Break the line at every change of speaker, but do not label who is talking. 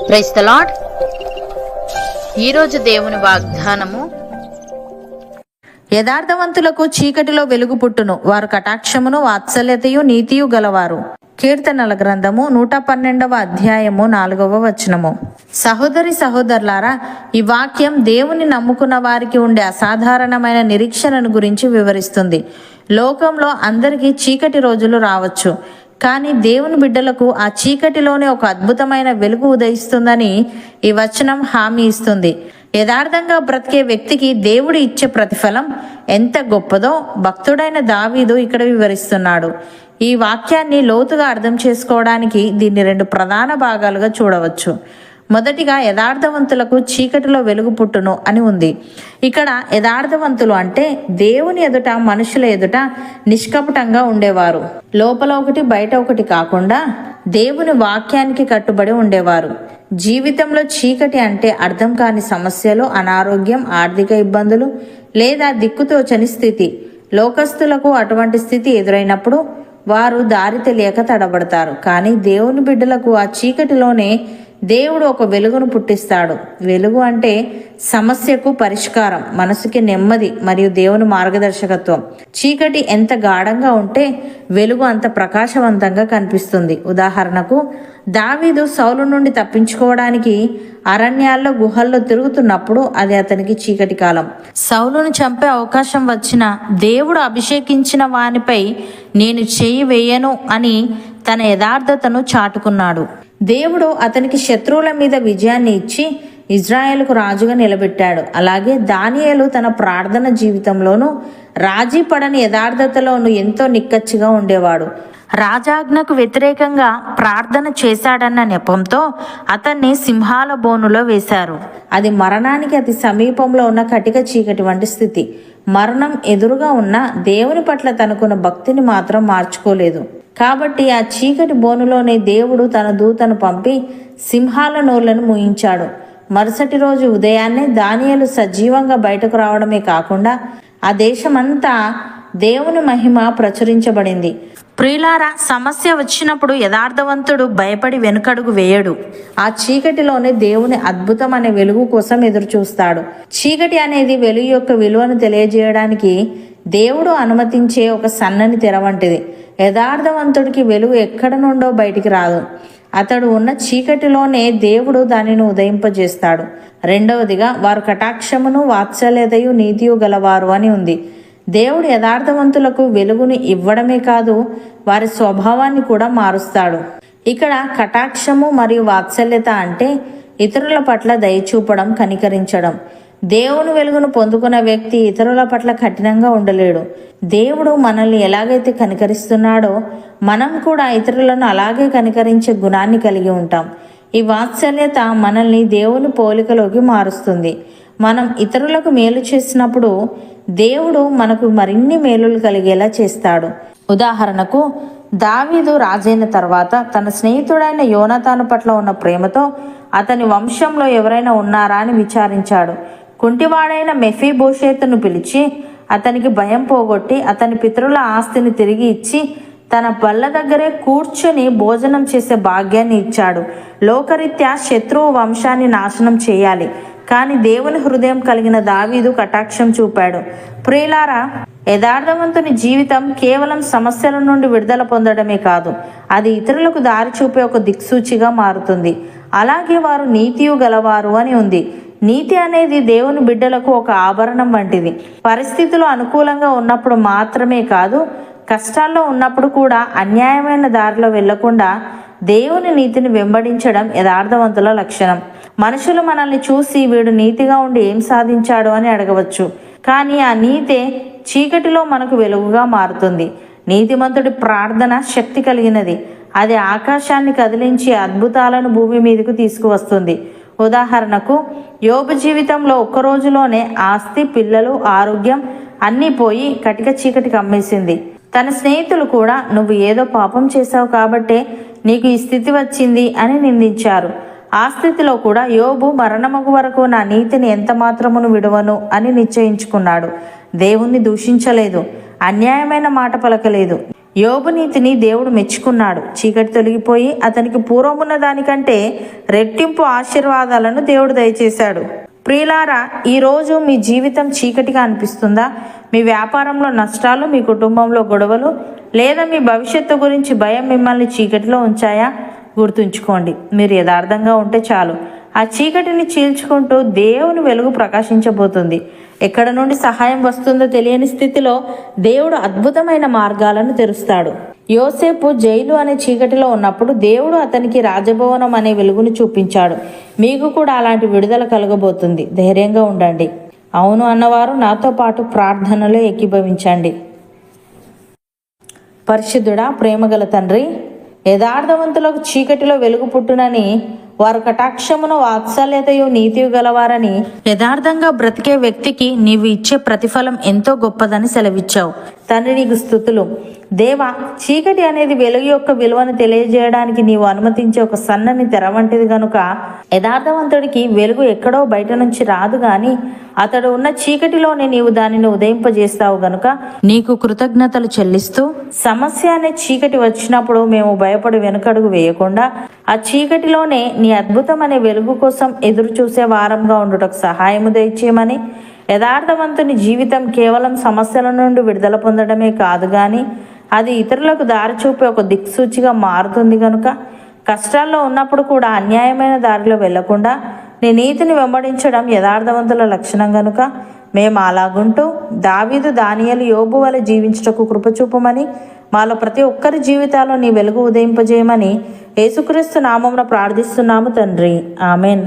Praise the lord. ఈరోజు దేవుని వాగ్దానము,
యథార్థవంతులకు చీకటిలో వెలుగు పుట్టును, వారు కటాక్షమును వాత్సల్యతయు నీతియు గలవారు. కీర్తనల గ్రంథము 112వ అధ్యాయము 4వ వచనము. సహోదరి సహోదరులారా, ఈ వాక్యం దేవుని నమ్ముకున్న వారికి ఉండే అసాధారణమైన నిరీక్షణను గురించి వివరిస్తుంది. లోకంలో అందరికీ చీకటి రోజులు రావచ్చు, కానీ దేవుని బిడ్డలకు ఆ చీకటిలోనే ఒక అద్భుతమైన వెలుగు ఉదయిస్తుందని ఈ వచనం హామీ ఇస్తుంది. యథార్థంగా బ్రతికే వ్యక్తికి దేవుడు ఇచ్చే ప్రతిఫలం ఎంత గొప్పదో భక్తుడైన దావీదు ఇక్కడ వివరిస్తున్నాడు. ఈ వాక్యాన్ని లోతుగా అర్థం చేసుకోవడానికి దీన్ని 2 ప్రధాన భాగాలుగా చూడవచ్చు. మొదటిగా, యథార్థవంతులకు చీకటిలో వెలుగు పుట్టును అని ఉంది. ఇక్కడ యథార్థవంతులు అంటే దేవుని ఎదుట, మనుషుల ఎదుట నిష్కపటంగా ఉండేవారు. లోపల ఒకటి బయట ఒకటి కాకుండా దేవుని వాక్యానికి కట్టుబడి ఉండేవారు. జీవితంలో చీకటి అంటే అర్థం కాని సమస్యలు, అనారోగ్యం, ఆర్థిక ఇబ్బందులు లేదా దిక్కుతోచని స్థితి. లోకస్తులకు అటువంటి స్థితి ఎదురైనప్పుడు వారు దారి తెలియక తడబడతారు. కానీ దేవుని బిడ్డలకు ఆ చీకటిలోనే దేవుడు ఒక వెలుగును పుట్టిస్తాడు. వెలుగు అంటే సమస్యకు పరిష్కారం, మనసుకి నెమ్మది మరియు దేవుని మార్గదర్శకత్వం. చీకటి ఎంత గాఢంగా ఉంటే వెలుగు అంత ప్రకాశవంతంగా కనిపిస్తుంది. ఉదాహరణకు, దావీదు సౌలు నుండి తప్పించుకోవడానికి అరణ్యాల్లో, గుహల్లో తిరుగుతున్నప్పుడు అది అతనికి చీకటి కాలం. సౌలును చంపే అవకాశం వచ్చినా దేవుడు అభిషేకించిన వానిపై నేను చెయ్యి వేయను అని తన యథార్థతను చాటుకున్నాడు. దేవుడు అతనికి శత్రువుల మీద విజయాన్ని ఇచ్చి ఇజ్రాయేలుకు రాజుగా నిలబెట్టాడు. అలాగే దానియేలు తన ప్రార్థన జీవితంలోనూ రాజీ పడని యథార్థతలోనూ ఎంతో నిక్కచ్చిగా ఉండేవాడు. రాజాజ్ఞకు వ్యతిరేకంగా ప్రార్థన చేశాడన్న నెపంతో అతన్ని సింహాల బోనులో వేశారు. అది మరణానికి అతి సమీపంలో ఉన్న కటిక చీకటి వంటి స్థితి. మరణం ఎదురుగా ఉన్న దేవుని పట్ల తనకున్న భక్తిని మాత్రం మార్చుకోలేదు. కాబట్టి ఆ చీకటి బోనులోనే దేవుడు తన దూతను పంపి సింహాల నోళ్లను మూయించాడు. మరుసటి రోజు ఉదయాన్నే దానియేలు సజీవంగా బయటకు రావడమే కాకుండా ఆ దేశమంతా దేవుని మహిమ ప్రచురించబడింది. ప్రియులారా, సమస్య వచ్చినప్పుడు యథార్థవంతుడు భయపడి వెనుకడుగు వేయడు. ఆ చీకటిలోనే దేవుని అద్భుతం అనే వెలుగు కోసం ఎదురు చూస్తాడు. చీకటి అనేది వెలుగు యొక్క విలువను తెలియజేయడానికి దేవుడు అనుమతించే ఒక సన్నని తెర వంటిది. యథార్థవంతుడికి వెలుగు ఎక్కడ నుండో బయటికి రాదు. అతడు ఉన్న చీకటిలోనే దేవుడు దానిని ఉదయింపజేస్తాడు. రెండవదిగా, వారు కటాక్షమును వాత్సల్యతయు నీతియు గలవారు అని ఉంది. దేవుడు యథార్థవంతులకు వెలుగుని ఇవ్వడమే కాదు, వారి స్వభావాన్ని కూడా మారుస్తాడు. ఇక్కడ కటాక్షము మరియు వాత్సల్యత అంటే ఇతరుల పట్ల దయ చూపడం, కనికరించడం. దేవుని వెలుగును పొందుకున్న వ్యక్తి ఇతరుల పట్ల కఠినంగా ఉండలేడు. దేవుడు మనల్ని ఎలాగైతే కనికరిస్తున్నాడో మనం కూడా ఇతరులను అలాగే కనికరించే గుణాన్ని కలిగి ఉంటాం. ఈ వాత్సల్యత మనల్ని దేవుని పోలికలోకి మారుస్తుంది. మనం ఇతరులకు మేలు చేసినప్పుడు దేవుడు మనకు మరిన్ని మేలులు కలిగేలా చేస్తాడు. ఉదాహరణకు, దావీదు రాజైన తర్వాత తన స్నేహితుడైన యోనాతాను పట్ల ఉన్న ప్రేమతో అతని వంశంలో ఎవరైనా ఉన్నారా అని విచారించాడు. కుంటివాడైన మెఫీబోషేతును పిలిచి అతనికి భయం పోగొట్టి అతని పితరుల ఆస్తిని తిరిగి ఇచ్చి తన బల్ల దగ్గరే కూర్చొని భోజనం చేసే భాగ్యాన్ని ఇచ్చాడు. లోకరీత్యా శత్రువు వంశాన్ని నాశనం చేయాలి, కానీ దేవుని హృదయం కలిగిన దావీదు కటాక్షం చూపాడు. ప్రియులారా, యథార్థవంతుని జీవితం కేవలం సమస్యల నుండి విడుదల పొందడమే కాదు, అది ఇతరులకు దారి చూపే ఒక దిక్సూచిగా మారుతుంది. అలాగే వారు నీతియు గలవారు అని ఉంది. నీతి అనేది దేవుని బిడ్డలకు ఒక ఆభరణం వంటిది. పరిస్థితులు అనుకూలంగా ఉన్నప్పుడు మాత్రమే కాదు, కష్టాల్లో ఉన్నప్పుడు కూడా అన్యాయమైన దారిలో వెళ్లకుండా దేవుని నీతిని వెంబడించడం యథార్థవంతుల లక్షణం. మనుషులు మనల్ని చూసి వీడు నీతిగా ఉండి ఏం సాధించాడు అని అడగవచ్చు, కానీ ఆ నీతే చీకటిలో మనకు వెలుగుగా మారుతుంది. నీతిమంతుడి ప్రార్థన శక్తి కలిగినది. అది ఆకాశాన్ని కదిలించి అద్భుతాలను భూమి మీదకు తీసుకువస్తుంది. ఉదాహరణకు, యోబు జీవితంలో ఒక్క రోజులోనే ఆస్తి, పిల్లలు, ఆరోగ్యం అన్నీ పోయి కటిక చీకటి కమ్మేసింది. తన స్నేహితులు కూడా నువ్వు ఏదో పాపం చేశావు కాబట్టే నీకు ఈ స్థితి వచ్చింది అని నిందించారు. ఆ స్థితిలో కూడా యోబు మరణమగు వరకు నా నీతిని ఎంత మాత్రమును విడవను అని నిశ్చయించుకున్నాడు. దేవుణ్ణి దూషించలేదు, అన్యాయమైన మాట పలకలేదు. యోబు నీతిని దేవుడు మెచ్చుకున్నాడు. చీకటి తొలగిపోయి అతనికి పూర్వమున్న దానికంటే రెట్టింపు ఆశీర్వాదాలను దేవుడు దయచేశాడు. ప్రియులారా, ఈరోజు మీ జీవితం చీకటిగా అనిపిస్తుందా? మీ వ్యాపారంలో నష్టాలు, మీ కుటుంబంలో గొడవలు, లేదా మీ భవిష్యత్తు గురించి భయం మిమ్మల్ని చీకటిలో ఉంచాయా? గుర్తుంచుకోండి, మీరు యథార్థంగా ఉంటే చాలు. ఆ చీకటిని చీల్చుకుంటూ దేవుని వెలుగు ప్రకాశించబోతుంది. ఎక్కడ నుండి సహాయం వస్తుందో తెలియని స్థితిలో దేవుడు అద్భుతమైన మార్గాలను తెరుస్తాడు. యోసేపు జైలు అనే చీకటిలో ఉన్నప్పుడు దేవుడు అతనికి రాజభవనం అనే వెలుగును చూపించాడు. మీకు కూడా అలాంటి విడుదల కలగబోతుంది. ధైర్యంగా ఉండండి. అవును అన్నవారు నాతో పాటు ప్రార్థనలో ఏకీభవించండి. పరిశుద్ధుడా, ప్రేమగల తండ్రి, యథార్థవంతులకు చీకటిలో వెలుగు పుట్టునని, వారు కటాక్షమును వాత్సల్యతయు నీతియు గలవారని, యథార్థంగా బ్రతికే వ్యక్తికి నీవు ఇచ్చే ప్రతిఫలం ఎంతో గొప్పదని సెలవిచ్చావు. తండ్రి, నీకు స్తుతులు. దేవా, చీకటి అనేది వెలుగు యొక్క విలువను తెలియజేయడానికి నీవు అనుమతించే ఒక సన్నని తెర వంటిది గనుక యథార్థవంతుడికి వెలుగు ఎక్కడో బయట నుంచి రాదు గాని అతడు ఉన్న చీకటిలోనే నీవు దానిని ఉదయింపజేస్తావు గనుక నీకు కృతజ్ఞతలు చెల్లిస్తూ, సమస్య అనే చీకటి వచ్చినప్పుడు మేము భయపడి వెనుకడుగు వేయకుండా ఆ చీకటిలోనే నీ అద్భుతం అనే వెలుగు కోసం ఎదురు చూసే వారంగా ఉండుటకు సహాయము దయచేయమని, యథార్థవంతుని జీవితం కేవలం సమస్యల నుండి విడుదల పొందడమే కాదు గాని అది ఇతరులకు దారి చూపే ఒక దిక్సూచిగా మారుతుంది గనుక కష్టాల్లో ఉన్నప్పుడు కూడా అన్యాయమైన దారిలో వెళ్లకుండా నీ నీతిని వెంబడించడం యథార్థవంతుల లక్షణం గనుక మేము అలాగుంటూ దావీదు, దానియేలు, యోబు వలె జీవించుటకు కృపచూపమని, మాలో ప్రతి ఒక్కరి జీవితాల్లో నీ వెలుగు ఉదయింపజేయమని యేసుక్రీస్తు నామమున ప్రార్థిస్తున్నాము తండ్రి. ఆమెన్.